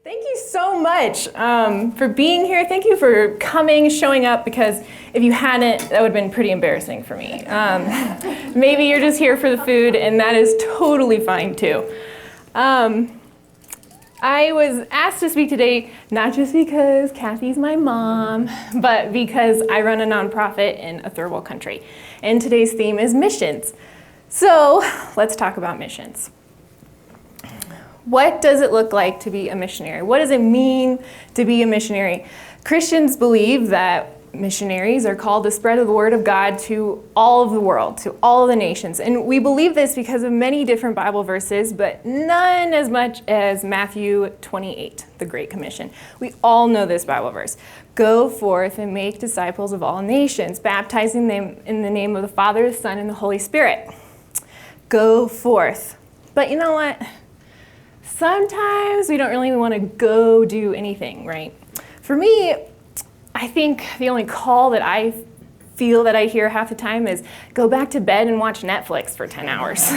Thank you so much for being here. Thank you for coming, showing up, because if you hadn't, that would have been pretty embarrassing for me. Maybe you're just here for the food, and that is totally fine too. I was asked to speak today, not just because Kathy's my mom, but because I run a nonprofit in a third world country. And today's theme is missions. So let's talk about missions. What does it look like to be a missionary? What does it mean to be a missionary? Christians believe that missionaries are called to spread the word of God to all of the world, to all of the nations. And we believe this because of many different Bible verses, but none as much as Matthew 28, the Great Commission. We all know this Bible verse. Go forth and make disciples of all nations, baptizing them in the name of the Father, the Son, and the Holy Spirit. Go forth. But you know what? Sometimes we don't really want to go do anything, right? For me, I think the only call that I feel that I hear half the time is go back to bed and watch Netflix for 10 hours.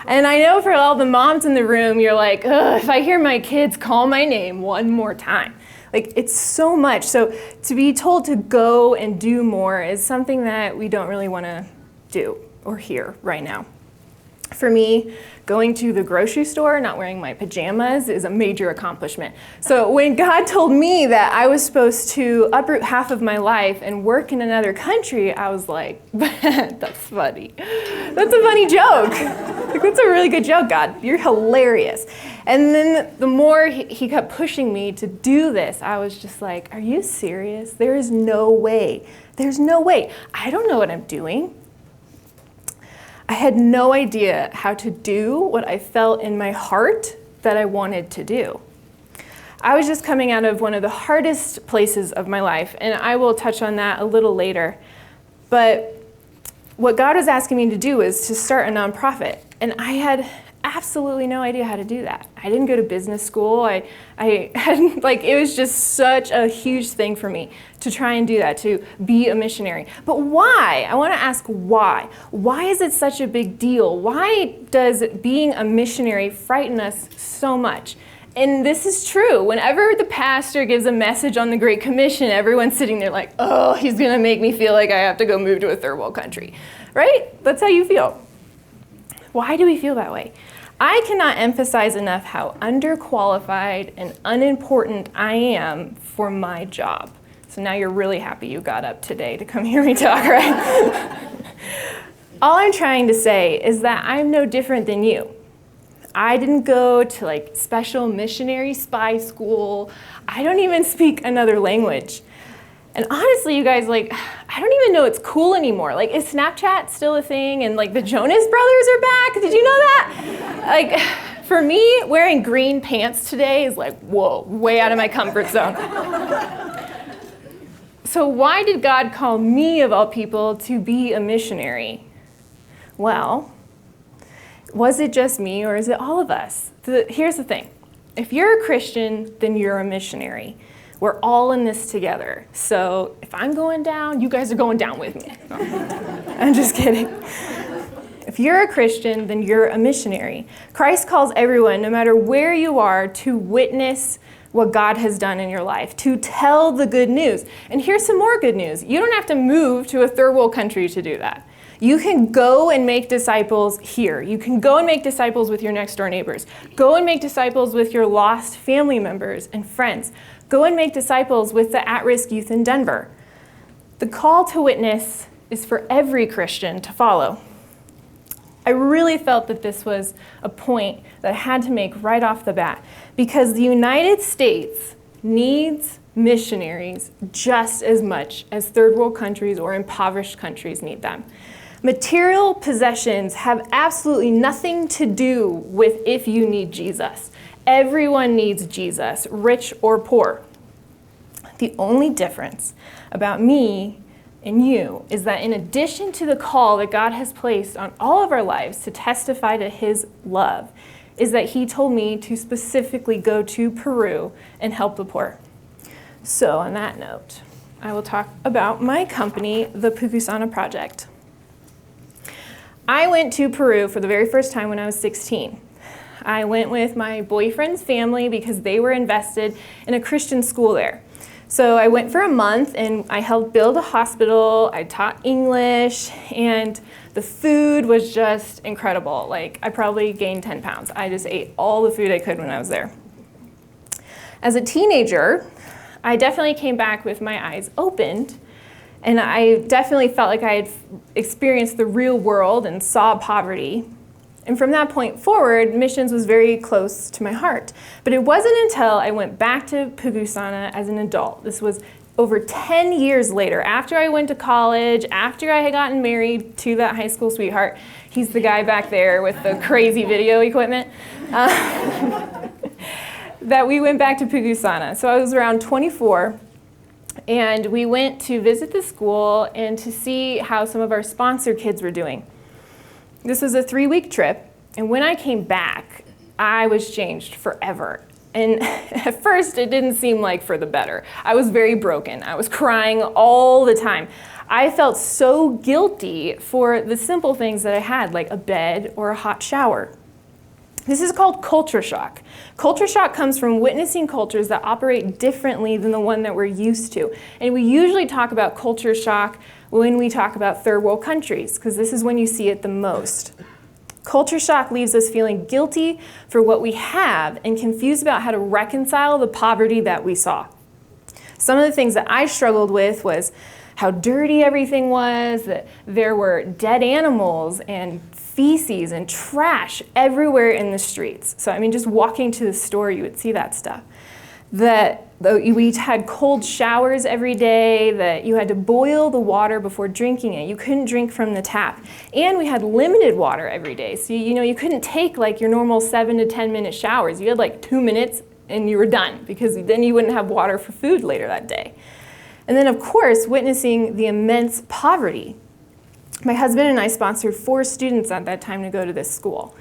And I know for all the moms in the room, you're like, ugh, if I hear my kids call my name one more time. Like, it's so much. So to be told to go and do more is something that we don't really want to do or hear right now. For me, going to the grocery store, not wearing my pajamas, is a major accomplishment. So when God told me that I was supposed to uproot half of my life and work in another country, I was like, that's funny. That's a funny joke. Like, that's a really good joke, God. You're hilarious. And then the more he kept pushing me to do this, I was just like, are you serious? There is no way. There's no way. I don't know what I'm doing. I had no idea how to do what I felt in my heart that I wanted to do. I was just coming out of one of the hardest places of my life, and I will touch on that a little later. But what God was asking me to do was to start a nonprofit, and I had absolutely no idea how to do that. I didn't go to business school. I hadn't, it was just such a huge thing for me to try and do that, to be a missionary. But why? I want to ask why. Why is it such a big deal? Why does being a missionary frighten us so much? And this is true. Whenever the pastor gives a message on the Great Commission, everyone's sitting there like, oh, he's going to make me feel like I have to go move to a third world country, right? That's how you feel. Why do we feel that way? I cannot emphasize enough how underqualified and unimportant I am for my job. So now you're really happy you got up today to come hear me talk, right? All I'm trying to say is that I'm no different than you. I didn't go to special missionary spy school. I don't even speak another language. And honestly, you guys, I don't even know it's cool anymore. Is Snapchat still a thing? And the Jonas Brothers are back? Did you know that? For me, wearing green pants today is whoa, way out of my comfort zone. So why did God call me, of all people, to be a missionary? Well, was it just me, or is it all of us? Here's the thing. If you're a Christian, then you're a missionary. We're all in this together. So if I'm going down, you guys are going down with me. No, I'm just kidding. If you're a Christian, then you're a missionary. Christ calls everyone, no matter where you are, to witness what God has done in your life, to tell the good news. And here's some more good news. You don't have to move to a third world country to do that. You can go and make disciples here. You can go and make disciples with your next door neighbors. Go and make disciples with your lost family members and friends. Go and make disciples with the at-risk youth in Denver. The call to witness is for every Christian to follow. I really felt that this was a point that I had to make right off the bat, because the United States needs missionaries just as much as third world countries or impoverished countries need them. Material possessions have absolutely nothing to do with if you need Jesus. Everyone needs Jesus, rich or poor. The only difference about me and you is that in addition to the call that God has placed on all of our lives to testify to his love, is that he told me to specifically go to Peru and help the poor. So on that note, I will talk about my company, the Pucusana Project. I went to Peru for the very first time when I was 16. I went with my boyfriend's family because they were invested in a Christian school there. So I went for a month and I helped build a hospital, I taught English, and the food was just incredible. Like, I probably gained 10 pounds. I just ate all the food I could when I was there. As a teenager, I definitely came back with my eyes opened, and I definitely felt like I had experienced the real world and saw poverty. And from that point forward, missions was very close to my heart. But it wasn't until I went back to Pucusana as an adult. This was over 10 years later, after I went to college, after I had gotten married to that high school sweetheart. He's the guy back there with the crazy video equipment. That we went back to Pucusana. So I was around 24, and we went to visit the school and to see how some of our sponsor kids were doing. This was a 3-week trip, and when I came back, I was changed forever. And at first, it didn't seem like for the better. I was very broken. I was crying all the time. I felt so guilty for the simple things that I had, like a bed or a hot shower. This is called culture shock. Culture shock comes from witnessing cultures that operate differently than the one that we're used to. And we usually talk about culture shock when we talk about third world countries, because this is when you see it the most. Culture shock leaves us feeling guilty for what we have and confused about how to reconcile the poverty that we saw. Some of the things that I struggled with was how dirty everything was, that there were dead animals and feces and trash everywhere in the streets. So I mean, just walking to the store, you would see that stuff. That we had cold showers every day, that you had to boil the water before drinking it. You couldn't drink from the tap. And we had limited water every day. So you couldn't take like your normal 7 to 10 minute showers. You had like 2 minutes and you were done, because then you wouldn't have water for food later that day. And then of course, witnessing the immense poverty. My husband and I sponsored 4 students at that time to go to this school.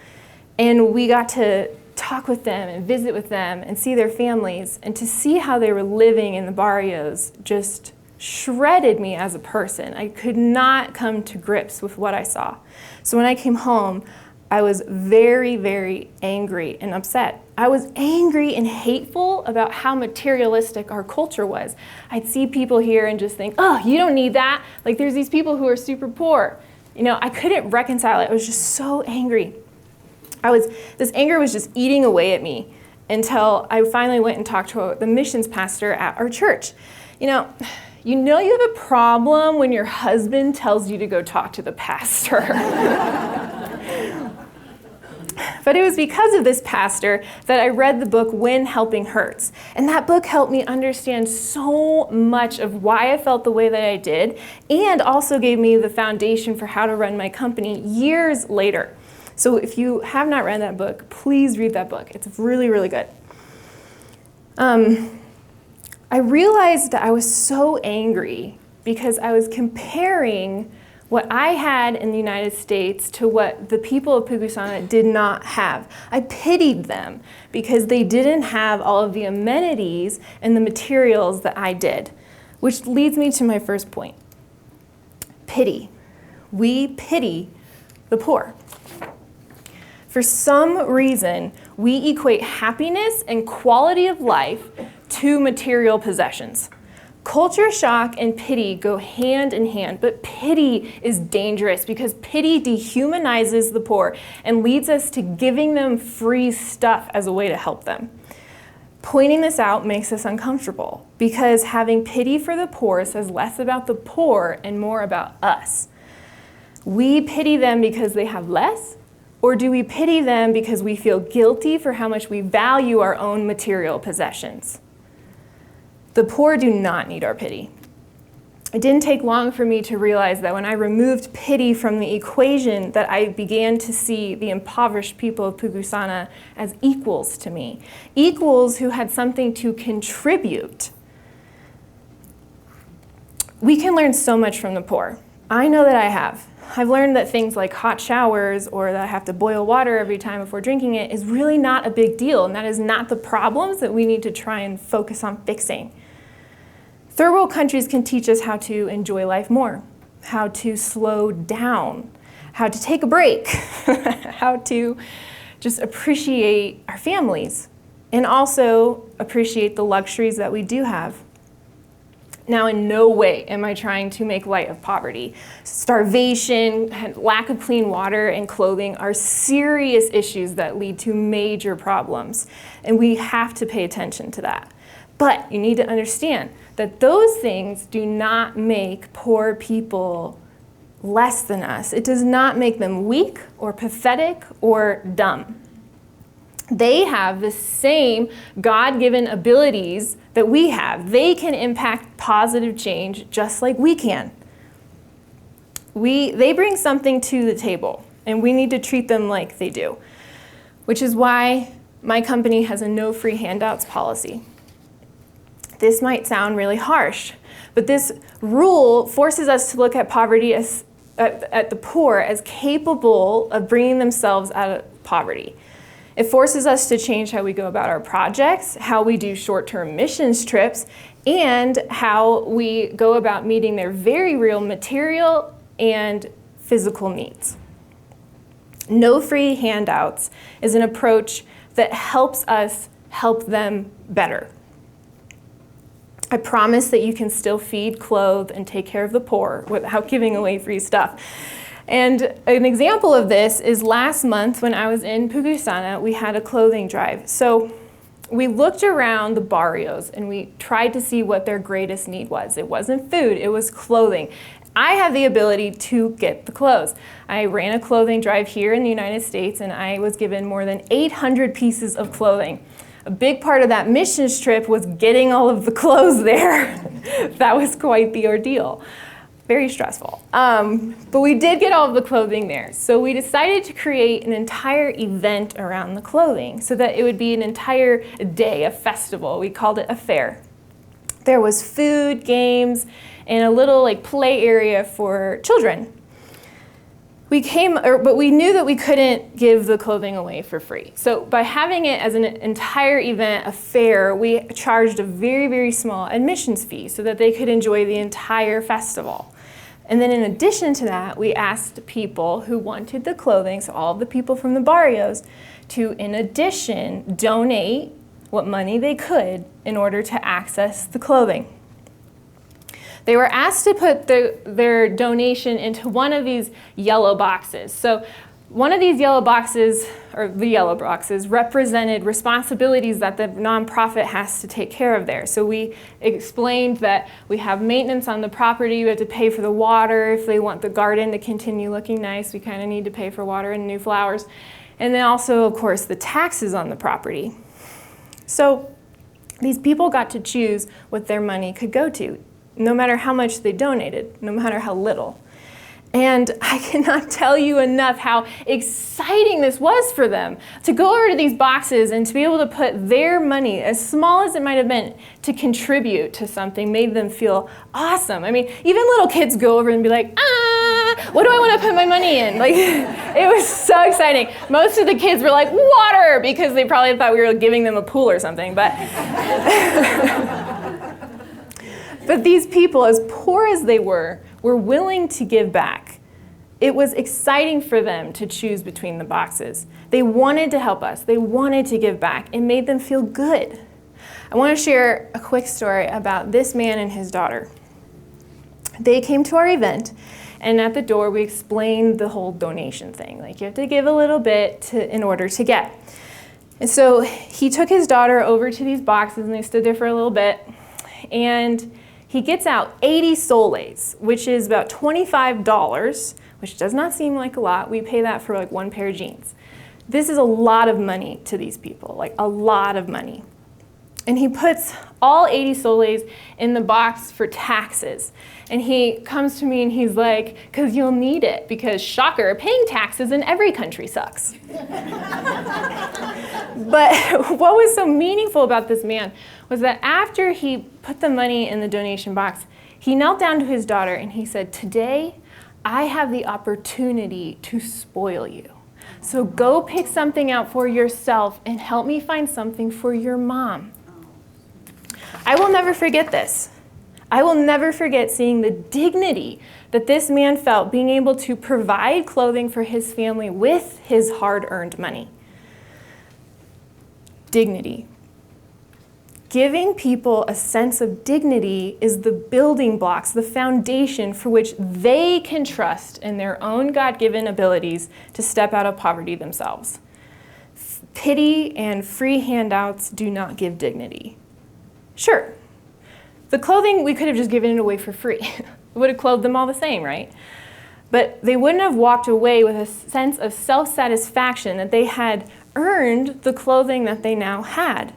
And we got to talk with them and visit with them and see their families, and to see how they were living in the barrios just shredded me as a person. I could not come to grips with what I saw. So when I came home, I was very, very angry and upset. I was angry and hateful about how materialistic our culture was. I'd see people here and just think, oh, you don't need that. Like, there's these people who are super poor. I couldn't reconcile it. I was just so angry. This anger was just eating away at me until I finally went and talked to the missions pastor at our church. You have a problem when your husband tells you to go talk to the pastor. But it was because of this pastor that I read the book When Helping Hurts. And that book helped me understand so much of why I felt the way that I did, and also gave me the foundation for how to run my company years later. So if you have not read that book, please read that book. It's really, really good. I realized that I was so angry because I was comparing what I had in the United States to what the people of Pucusana did not have. I pitied them because they didn't have all of the amenities and the materials that I did, which leads me to my first point. Pity. We pity the poor. For some reason, we equate happiness and quality of life to material possessions. Culture shock and pity go hand in hand, but pity is dangerous because pity dehumanizes the poor and leads us to giving them free stuff as a way to help them. Pointing this out makes us uncomfortable because having pity for the poor says less about the poor and more about us. We pity them because they have less, or do we pity them because we feel guilty for how much we value our own material possessions? The poor do not need our pity. It didn't take long for me to realize that when I removed pity from the equation, that I began to see the impoverished people of Pucusana as equals to me, equals who had something to contribute. We can learn so much from the poor. I know that I have. I've learned that things like hot showers or that I have to boil water every time before drinking it is really not a big deal, and that is not the problems that we need to try and focus on fixing. Third world countries can teach us how to enjoy life more, how to slow down, how to take a break, how to just appreciate our families and also appreciate the luxuries that we do have. Now, in no way am I trying to make light of poverty. Starvation, lack of clean water and clothing are serious issues that lead to major problems, and we have to pay attention to that. But you need to understand that those things do not make poor people less than us. It does not make them weak or pathetic or dumb. They have the same God-given abilities that we have. They can impact positive change just like we can. They bring something to the table, and we need to treat them like they do, which is why my company has a no free handouts policy. This might sound really harsh, but this rule forces us to look at poverty at the poor as capable of bringing themselves out of poverty. It forces us to change how we go about our projects, how we do short-term missions trips, and how we go about meeting their very real material and physical needs. No free handouts is an approach that helps us help them better. I promise that you can still feed, clothe, and take care of the poor without giving away free stuff. And an example of this is last month when I was in Pucusana, we had a clothing drive. So we looked around the barrios and we tried to see what their greatest need was. It wasn't food, it was clothing. I have the ability to get the clothes. I ran a clothing drive here in the United States and I was given more than 800 pieces of clothing. A big part of that missions trip was getting all of the clothes there. That was quite the ordeal. Very stressful. But we did get all of the clothing there. So we decided to create an entire event around the clothing so that it would be an entire day, a festival. We called it a fair. There was food, games, and a little play area for children. But we knew that we couldn't give the clothing away for free. So by having it as an entire event, a fair, we charged a very, very small admissions fee so that they could enjoy the entire festival. And then in addition to that, we asked people who wanted the clothing, so all of the people from the barrios, to, in addition, donate what money they could in order to access the clothing. They were asked to put their donation into one of these yellow boxes. So one of these yellow boxes, or the yellow boxes, represented responsibilities that the nonprofit has to take care of there. So we explained that we have maintenance on the property, we have to pay for the water. If they want the garden to continue looking nice, we kind of need to pay for water and new flowers. And then also, of course, the taxes on the property. So these people got to choose what their money could go to, no matter how much they donated, no matter how little. And I cannot tell you enough how exciting this was for them to go over to these boxes and to be able to put their money, as small as it might have been, to contribute to something made them feel awesome. I mean, even little kids go over and be like, what do I want to put my money in? It was so exciting. Most of the kids were like, water, because they probably thought we were giving them a pool or something. But But these people, as poor as they were willing to give back. It was exciting for them to choose between the boxes. They wanted to help us. They wanted to give back. It made them feel good. I want to share a quick story about this man and his daughter. They came to our event, and at the door we explained the whole donation thing. You have to give a little bit in order to get. And so he took his daughter over to these boxes, and they stood there for a little bit, and he gets out 80 soles, which is about $25, which does not seem like a lot. We pay that for one pair of jeans. This is a lot of money to these people, a lot of money. And he puts all 80 soles in the box for taxes. And he comes to me and he's like, because you'll need it, because shocker, paying taxes in every country sucks. But what was so meaningful about this man was that after he put the money in the donation box, he knelt down to his daughter and he said, today I have the opportunity to spoil you. So go pick something out for yourself and help me find something for your mom. I will never forget this. I will never forget seeing the dignity that this man felt being able to provide clothing for his family with his hard-earned money. Dignity. Giving people a sense of dignity is the building blocks, the foundation for which they can trust in their own God-given abilities to step out of poverty themselves. Pity and free handouts do not give dignity. Sure, the clothing, we could have just given it away for free. It would have clothed them all the same, right? But they wouldn't have walked away with a sense of self-satisfaction that they had earned the clothing that they now had.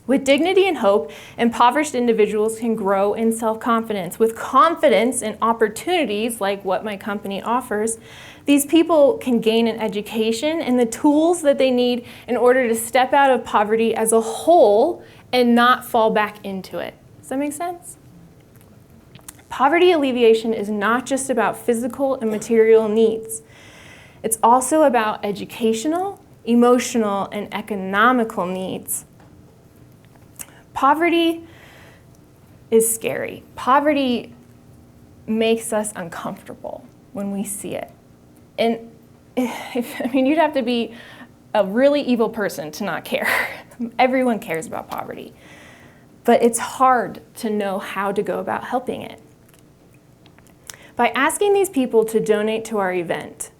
With dignity and hope, impoverished individuals can grow in self-confidence. With confidence in opportunities like what my company offers, these people can gain an education and the tools that they need in order to step out of poverty as a whole and not fall back into it. Does that make sense? Poverty alleviation is not just about physical and material needs. It's also about educational, emotional, and economical needs. Poverty is scary. Poverty makes us uncomfortable when we see it. And you'd have to be a really evil person to not care. Everyone cares about poverty. But it's hard to know how to go about helping it. By asking these people to donate to our event,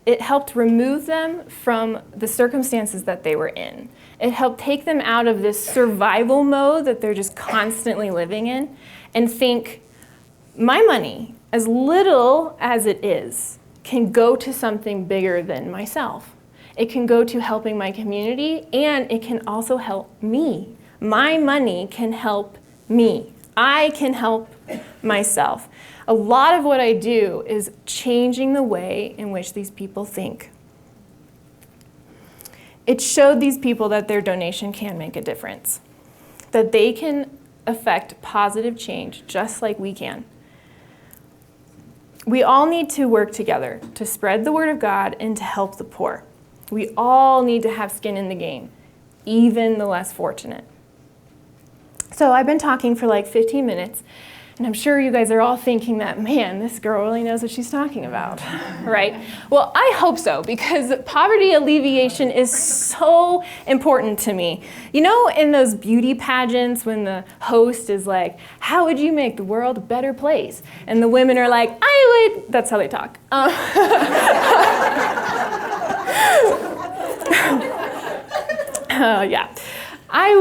it helped remove them from the circumstances that they were in. It helped take them out of this survival mode that they're just constantly living in and think, my money, as little as it is, can go to something bigger than myself. It can go to helping my community, and it can also help me. My money can help me. I can help myself. A lot of what I do is changing the way in which these people think. It showed these people that their donation can make a difference, that they can affect positive change just like we can. We all need to work together to spread the word of God and to help the poor. We all need to have skin in the game, even the less fortunate. So I've been talking for like 15 minutes, and I'm sure you guys are all thinking that, man, this girl really knows what she's talking about, right? Well, I hope so, because poverty alleviation is so important to me. You know, in those beauty pageants when the host is like, how would you make the world a better place? And the women are like, I would, that's how they talk. Yeah. I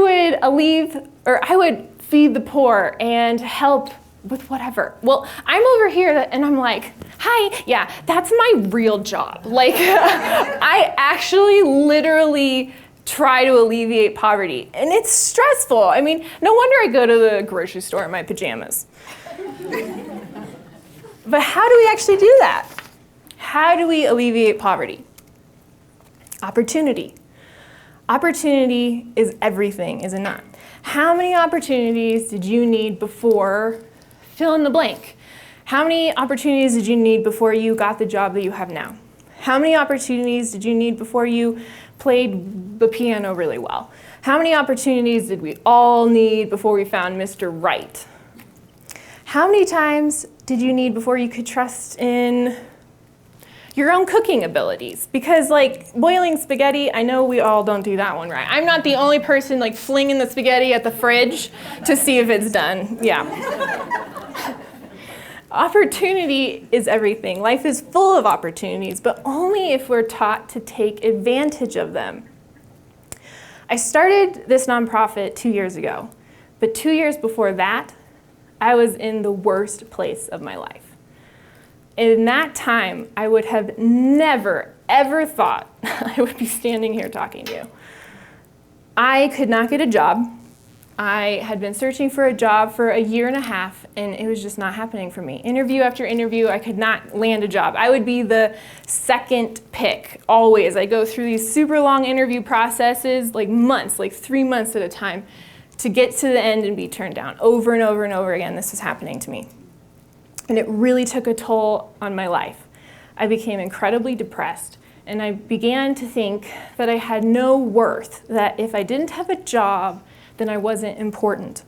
would feed the poor and help with whatever. Well, I'm over here and I'm like, hi, yeah, that's my real job. Like, I actually literally try to alleviate poverty, and it's stressful. I mean, no wonder I go to the grocery store in my pajamas. But how do we actually do that? How do we alleviate poverty? Opportunity. Opportunity is everything, is it not? How many opportunities did you need before fill in the blank? How many opportunities did you need before you got the job that you have now? How many opportunities did you need before you played the piano really well? How many opportunities did we all need before we found Mr. Right? How many times did you need before you could trust in your own cooking abilities? Because like boiling spaghetti, I know we all don't do that one right. I'm not the only person like flinging the spaghetti at the fridge to see if it's done. Yeah. Opportunity is everything. Life is full of opportunities, but only if we're taught to take advantage of them. I started this nonprofit 2 years ago, but 2 years before that, I was in the worst place of my life. In that time, I would have never, ever thought I would be standing here talking to you. I could not get a job. I had been searching for a job for 1.5 years, and it was just not happening for me. Interview after interview, I could not land a job. I would be the second pick, always. I go through these super long interview processes, like months, like 3 months at a time, to get to the end and be turned down. Over and over and over again, this was happening to me. And it really took a toll on my life. I became incredibly depressed, and I began to think that I had no worth, that if I didn't have a job, then I wasn't important.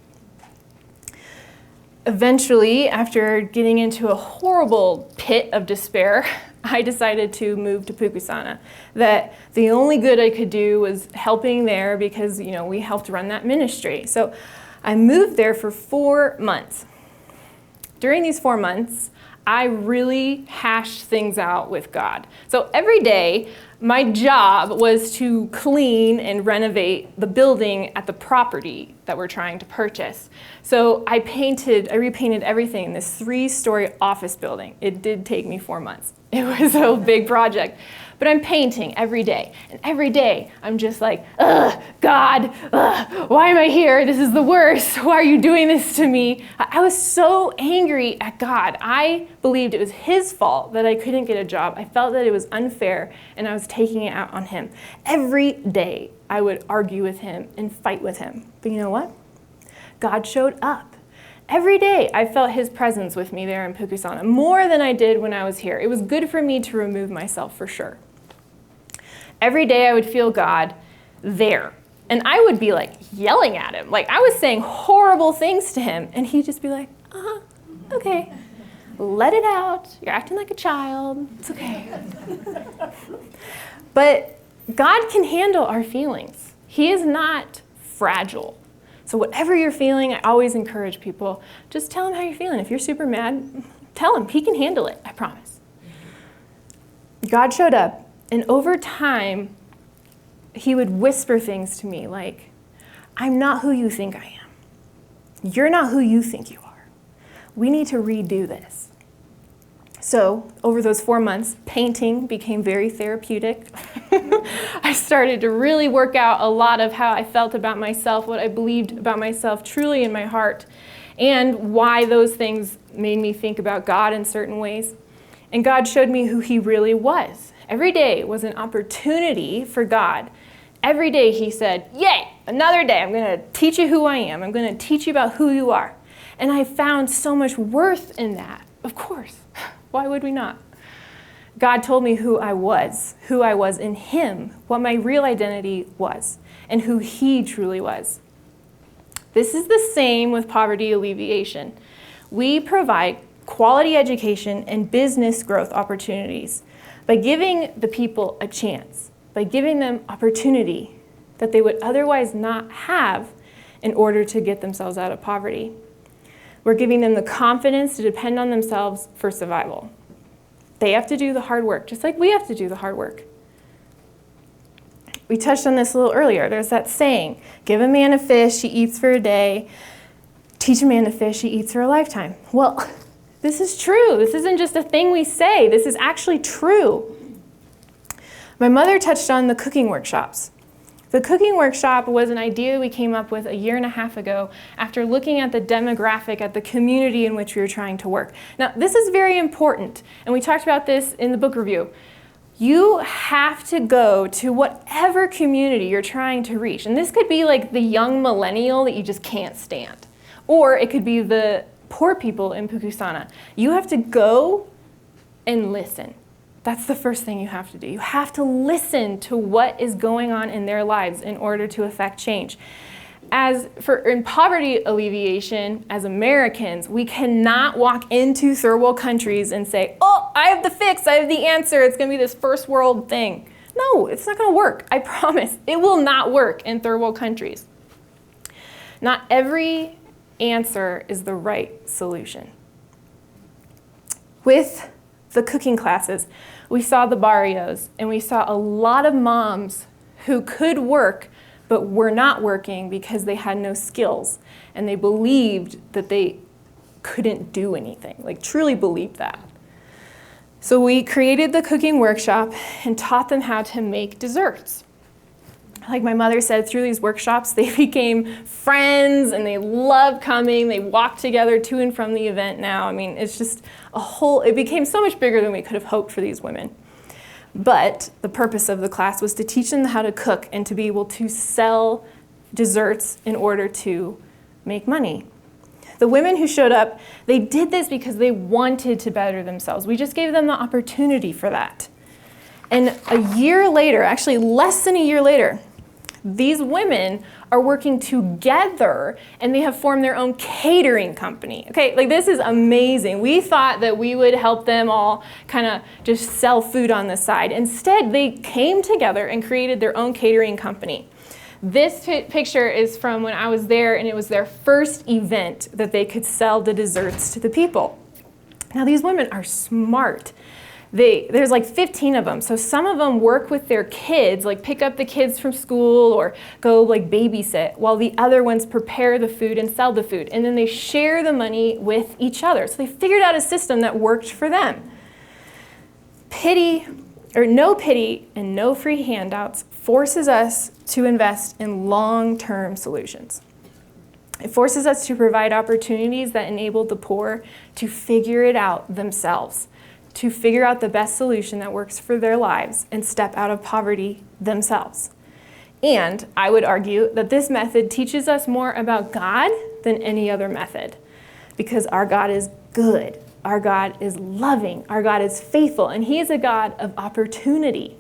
Eventually, after getting into a horrible pit of despair, I decided to move to Pucusana. That the only good I could do was helping there because, we helped run that ministry. So I moved there for 4 months. During these 4 months, I really hashed things out with God. So every day, my job was to clean and renovate the building at the property that we're trying to purchase. So I repainted everything in this 3-story office building. It did take me 4 months. It was a big project. But I'm painting every day. And every day, I'm just like, ugh, God, why am I here? This is the worst. Why are you doing this to me? I was so angry at God. I believed it was his fault that I couldn't get a job. I felt that it was unfair, and I was taking it out on him. Every day, I would argue with him and fight with him. But you know what? God showed up. Every day, I felt his presence with me there in Pucusana, more than I did when I was here. It was good for me to remove myself, for sure. Every day, I would feel God there. And I would be like yelling at him. Like I was saying horrible things to him. And he'd just be like, okay, let it out. You're acting like a child. It's okay. But God can handle our feelings. He is not fragile. So whatever you're feeling, I always encourage people, just tell him how you're feeling. If you're super mad, tell him. He can handle it, I promise. God showed up, and over time, he would whisper things to me like, I'm not who you think I am. You're not who you think you are. We need to redo this. So over those 4 months, painting became very therapeutic. I started to really work out a lot of how I felt about myself, what I believed about myself truly in my heart, and why those things made me think about God in certain ways. And God showed me who he really was. Every day was an opportunity for God. Every day he said, yay, another day. I'm going to teach you who I am. I'm going to teach you about who you are. And I found so much worth in that. Of course. Why would we not? God told me who I was in him, what my real identity was, and who he truly was. This is the same with poverty alleviation. We provide quality education and business growth opportunities by giving the people a chance, by giving them opportunity that they would otherwise not have in order to get themselves out of poverty. We're giving them the confidence to depend on themselves for survival. They have to do the hard work, just like we have to do the hard work. We touched on this a little earlier. There's that saying, give a man a fish, he eats for a day. Teach a man to fish, he eats for a lifetime. Well, this is true. This isn't just a thing we say. This is actually true. My mother touched on the cooking workshops. The cooking workshop was an idea we came up with 1.5 years ago after looking at the demographic, at the community in which we were trying to work. Now, this is very important, and we talked about this in the book review. You have to go to whatever community you're trying to reach. And this could be like the young millennial that you just can't stand. Or it could be the poor people in Pucusana. You have to go and listen. That's the first thing you have to do. You have to listen to what is going on in their lives in order to affect change. In poverty alleviation, as Americans, we cannot walk into third world countries and say, oh, I have the fix, I have the answer, it's going to be this first world thing. No, it's not going to work. I promise. It will not work in third world countries. Not every answer is the right solution. With the cooking classes, we saw the barrios, and we saw a lot of moms who could work but were not working because they had no skills, and they believed that they couldn't do anything, like truly believed that. So we created the cooking workshop and taught them how to make desserts. Like my mother said, through these workshops, they became friends and they love coming. They walk together to and from the event now. I mean, it's just it became so much bigger than we could have hoped for these women. But the purpose of the class was to teach them how to cook and to be able to sell desserts in order to make money. The women who showed up, they did this because they wanted to better themselves. We just gave them the opportunity for that. And a year later, actually less than a year later, These women are working together and they have formed their own catering company. Okay, like this is amazing. We thought that we would help them all kind of just sell food on the side. Instead, they came together and created their own catering company. This picture is from when I was there, and it was their first event that they could sell the desserts to the people. Now, these women are smart. There's like 15 of them. So some of them work with their kids, like pick up the kids from school or go like babysit, while the other ones prepare the food and sell the food. And then they share the money with each other. So they figured out a system that worked for them. No pity and no free handouts forces us to invest in long-term solutions. It forces us to provide opportunities that enable the poor to figure it out themselves, to figure out the best solution that works for their lives and step out of poverty themselves. And I would argue that this method teaches us more about God than any other method, because our God is good, our God is loving, our God is faithful, and He is a God of opportunity.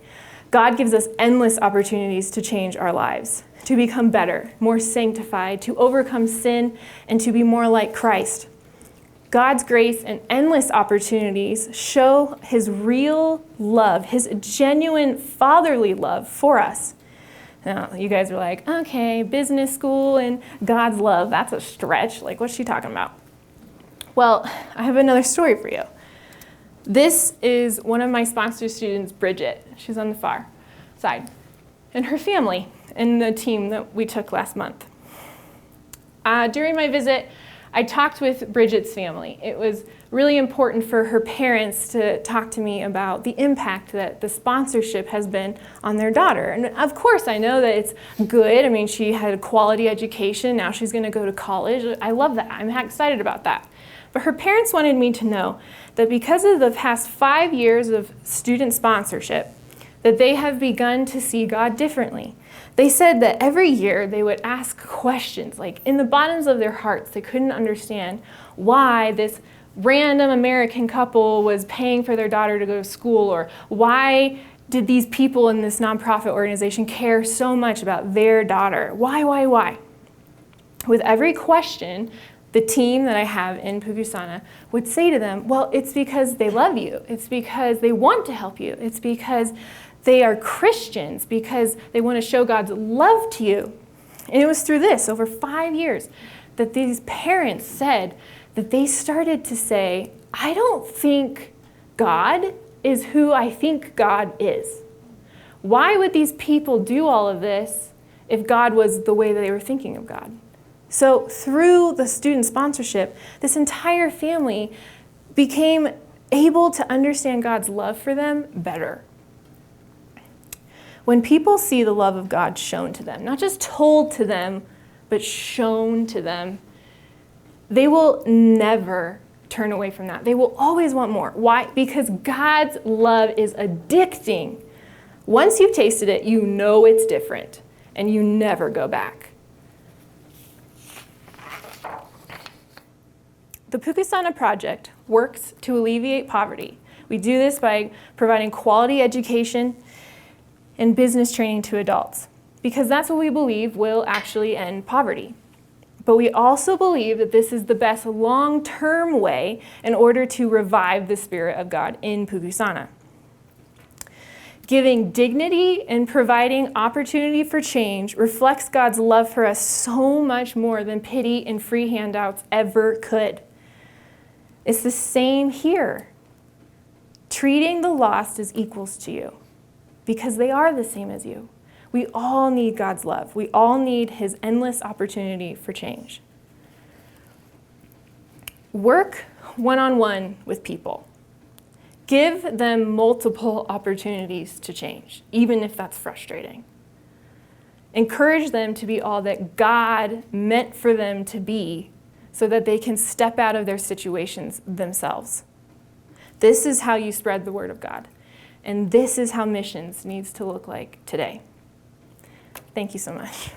God gives us endless opportunities to change our lives, to become better, more sanctified, to overcome sin, and to be more like Christ. God's grace and endless opportunities show His real love, His genuine fatherly love for us. Now, you guys are like, okay, business school and God's love, that's a stretch. Like, what's she talking about? Well, I have another story for you. This is one of my sponsor students, Bridget. She's on the far side. And her family and the team that we took last month. During my visit, I talked with Bridget's family. It was really important for her parents to talk to me about the impact that the sponsorship has been on their daughter. And of course, I know that it's good. I mean, she had a quality education. Now she's going to go to college. I love that. I'm excited about that. But her parents wanted me to know that because of the past 5 years of student sponsorship, that they have begun to see God differently. They said that every year they would ask questions, like in the bottoms of their hearts, they couldn't understand why this random American couple was paying for their daughter to go to school, or why did these people in this nonprofit organization care so much about their daughter? Why? With every question, the team that I have in Pucusana would say to them, well, it's because they love you. It's because they want to help you. It's because they are Christians, because they want to show God's love to you. And it was through this, over 5 years, that these parents said that they started to say, I don't think God is who I think God is. Why would these people do all of this if God was the way that they were thinking of God? So through the student sponsorship, this entire family became able to understand God's love for them better. When people see the love of God shown to them, not just told to them, but shown to them, they will never turn away from that. They will always want more. Why? Because God's love is addicting. Once you've tasted it, you know it's different, and you never go back. The Pucusana Project works to alleviate poverty. We do this by providing quality education and business training to adults, because that's what we believe will actually end poverty. But we also believe that this is the best long-term way in order to revive the Spirit of God in Pucusana. Giving dignity and providing opportunity for change reflects God's love for us so much more than pity and free handouts ever could. It's the same here. Treating the lost as equals to you, because they are the same as you. We all need God's love. We all need His endless opportunity for change. Work one-on-one with people. Give them multiple opportunities to change, even if that's frustrating. Encourage them to be all that God meant for them to be, so that they can step out of their situations themselves. This is how you spread the word of God. And this is how missions needs to look like today. Thank you so much.